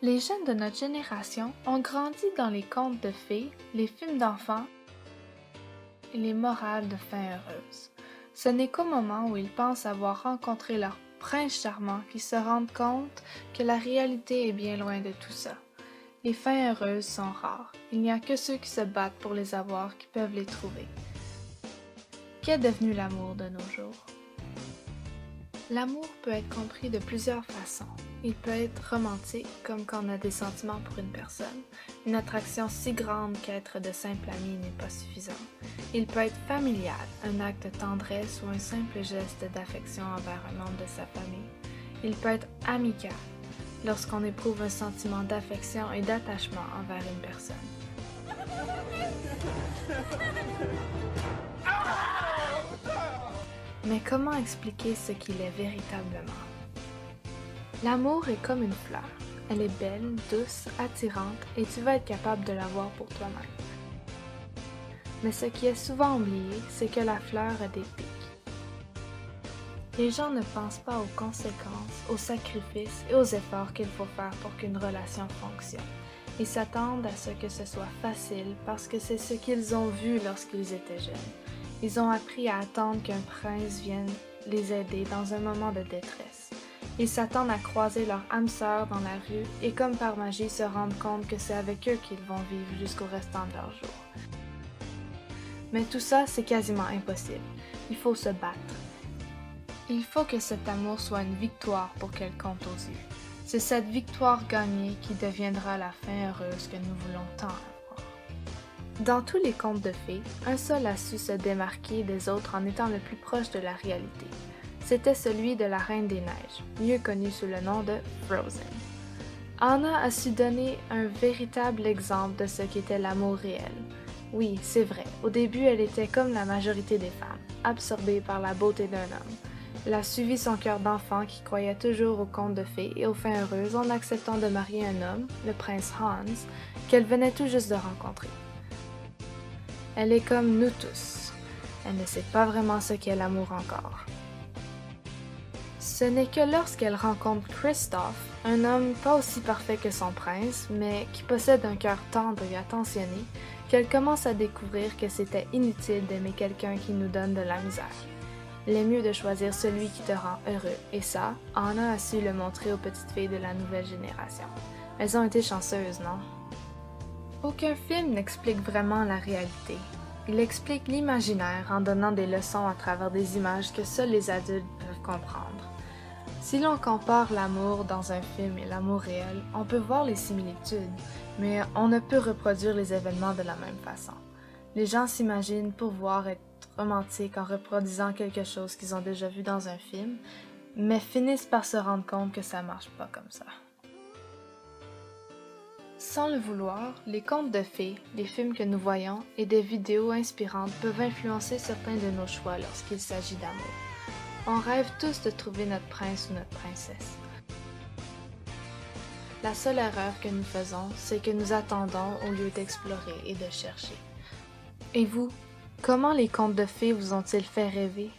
Les jeunes de notre génération ont grandi dans les contes de fées, les films d'enfants et les morales de fins heureuses. Ce n'est qu'au moment où ils pensent avoir rencontré leur prince charmant qu'ils se rendent compte que la réalité est bien loin de tout ça. Les fins heureuses sont rares. Il n'y a que ceux qui se battent pour les avoir qui peuvent les trouver. Qu'est devenu l'amour de nos jours? L'amour peut être compris de plusieurs façons. Il peut être romantique, comme quand on a des sentiments pour une personne, une attraction si grande qu'être de simple ami n'est pas suffisant. Il peut être familial, un acte de tendresse ou un simple geste d'affection envers un membre de sa famille. Il peut être amical, lorsqu'on éprouve un sentiment d'affection et d'attachement envers une personne. Mais comment expliquer ce qu'il est véritablement? L'amour est comme une fleur. Elle est belle, douce, attirante et tu vas être capable de la voir pour toi-même. Mais ce qui est souvent oublié, c'est que la fleur a des pics. Les gens ne pensent pas aux conséquences, aux sacrifices et aux efforts qu'il faut faire pour qu'une relation fonctionne. Ils s'attendent à ce que ce soit facile parce que c'est ce qu'ils ont vu lorsqu'ils étaient jeunes. Ils ont appris à attendre qu'un prince vienne les aider dans un moment de détresse. Ils s'attendent à croiser leur âme sœur dans la rue et comme par magie se rendent compte que c'est avec eux qu'ils vont vivre jusqu'au restant de leur jour. Mais tout ça, c'est quasiment impossible. Il faut se battre. Il faut que cet amour soit une victoire pour qu'elle compte aux yeux. C'est cette victoire gagnée qui deviendra la fin heureuse que nous voulons tant avoir. Dans tous les contes de fées, un seul a su se démarquer des autres en étant le plus proche de la réalité. C'était celui de la Reine des Neiges, mieux connue sous le nom de Frozen. Anna a su donner un véritable exemple de ce qu'était l'amour réel. Oui, c'est vrai, au début elle était comme la majorité des femmes, absorbée par la beauté d'un homme. Elle a suivi son cœur d'enfant qui croyait toujours aux contes de fées et aux fins heureuses en acceptant de marier un homme, le prince Hans, qu'elle venait tout juste de rencontrer. Elle est comme nous tous. Elle ne sait pas vraiment ce qu'est l'amour encore. Ce n'est que lorsqu'elle rencontre Kristoff, un homme pas aussi parfait que son prince, mais qui possède un cœur tendre et attentionné, qu'elle commence à découvrir que c'était inutile d'aimer quelqu'un qui nous donne de la misère. Il est mieux de choisir celui qui te rend heureux, et ça, Anna a su le montrer aux petites filles de la nouvelle génération. Elles ont été chanceuses, non? Aucun film n'explique vraiment la réalité. Il explique l'imaginaire en donnant des leçons à travers des images que seuls les adultes peuvent comprendre. Si l'on compare l'amour dans un film et l'amour réel, on peut voir les similitudes, mais on ne peut reproduire les événements de la même façon. Les gens s'imaginent pouvoir être romantiques en reproduisant quelque chose qu'ils ont déjà vu dans un film, mais finissent par se rendre compte que ça marche pas comme ça. Sans le vouloir, les contes de fées, les films que nous voyons et des vidéos inspirantes peuvent influencer certains de nos choix lorsqu'il s'agit d'amour. On rêve tous de trouver notre prince ou notre princesse. La seule erreur que nous faisons, c'est que nous attendons au lieu d'explorer et de chercher. Et vous, comment les contes de fées vous ont-ils fait rêver?